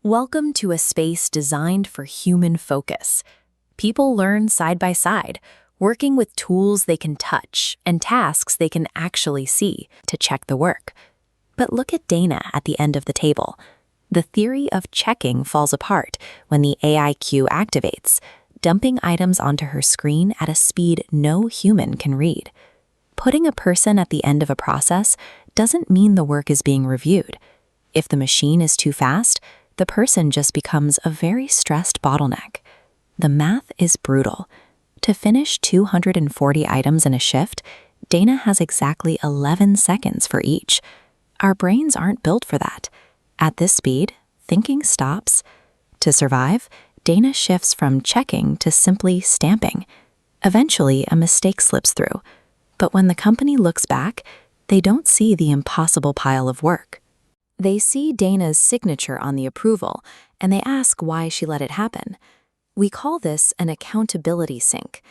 Welcome to a space designed for human focus. People learn side by side, working with tools they can touch and tasks they can actually see to check the work. But look at Dana at the end of the table. The theory of checking falls apart when the AI queue activates, dumping items onto her screen at a speed no human can read. Putting a person at the end of a process doesn't mean the work is being reviewed. If the machine is too fast, the person just becomes a very stressed bottleneck. The math is brutal. To finish 240 items in a shift, Dana has exactly 11 seconds for each. Our brains aren't built for that. At this speed, thinking stops. To survive, Dana shifts from checking to simply stamping. Eventually, a mistake slips through. But when the company looks back, they don't see the impossible pile of work. They see Dana's signature on the approval, and they ask why she let it happen. We call this an accountability sink.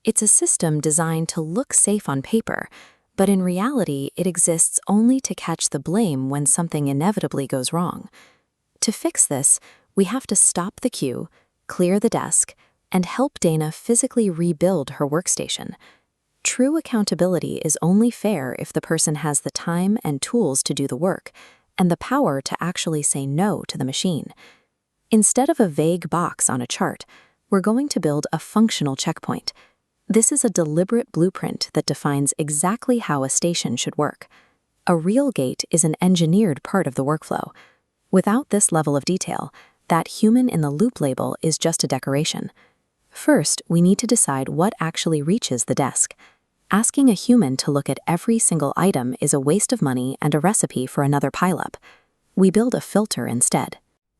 It's a system designed to look safe on paper, but in reality, it exists only to catch the blame when something inevitably goes wrong. To fix this, we have to stop the queue, clear the desk, and help Dana physically rebuild her workstation. True accountability is only fair if the person has the time and tools to do the work, and the power to actually say no to the machine. Instead of a vague box on a chart, we're going to build a functional checkpoint. This is a deliberate blueprint that defines exactly how a station should work. A real gate is an engineered part of the workflow. Without this level of detail, that human-in-the-loop label is just a decoration. First, we need to decide what actually reaches the desk. Asking a human to look at every single item is a waste of money and a recipe for another pileup. We build a filter instead.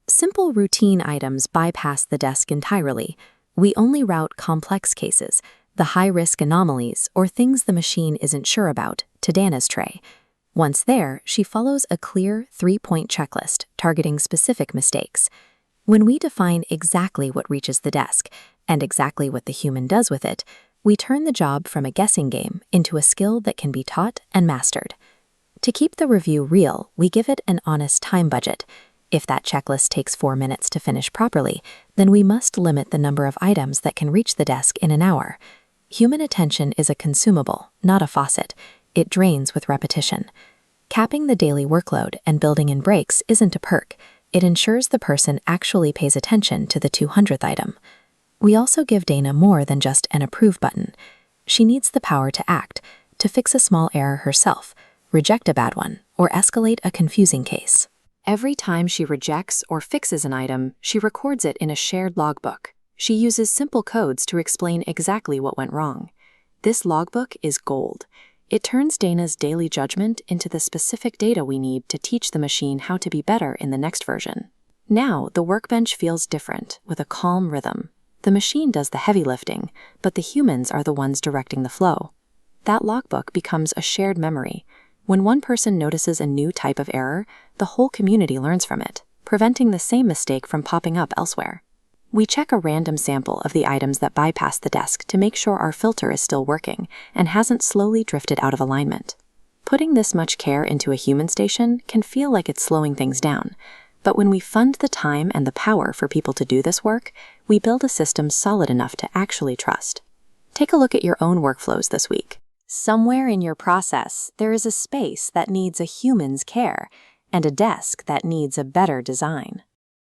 Simple routine items bypass the desk entirely. We only route complex cases, the high-risk anomalies or things the machine isn't sure about, to Dana's tray. Once there, she follows a clear 3-point checklist targeting specific mistakes. When we define exactly what reaches the desk and exactly what the human does with it, we turn the job from a guessing game into a skill that can be taught and mastered. To keep the review real, we give it an honest time budget. If that checklist takes 4 minutes to finish properly, then we must limit the number of items that can reach the desk in an hour. Human attention is a consumable, not a faucet. It drains with repetition. Capping the daily workload and building in breaks isn't a perk. It ensures the person actually pays attention to the 200th item. We also give Dana more than just an approve button. She needs the power to act, to fix a small error herself, reject a bad one, or escalate a confusing case. Every time she rejects or fixes an item, she records it in a shared logbook. She uses simple codes to explain exactly what went wrong. This logbook is gold. It turns Dana's daily judgment into the specific data we need to teach the machine how to be better in the next version. Now, the workbench feels different, with a calm rhythm. The machine does the heavy lifting, but the humans are the ones directing the flow. That logbook becomes a shared memory. When one person notices a new type of error, the whole community learns from it, preventing the same mistake from popping up elsewhere. We check a random sample of the items that bypass the desk to make sure our filter is still working and hasn't slowly drifted out of alignment. Putting this much care into a human station can feel like it's slowing things down. But when we fund the time and the power for people to do this work, we build a system solid enough to actually trust. Take a look at your own workflows this week. Somewhere in your process, there is a space that needs a human's care and a desk that needs a better design.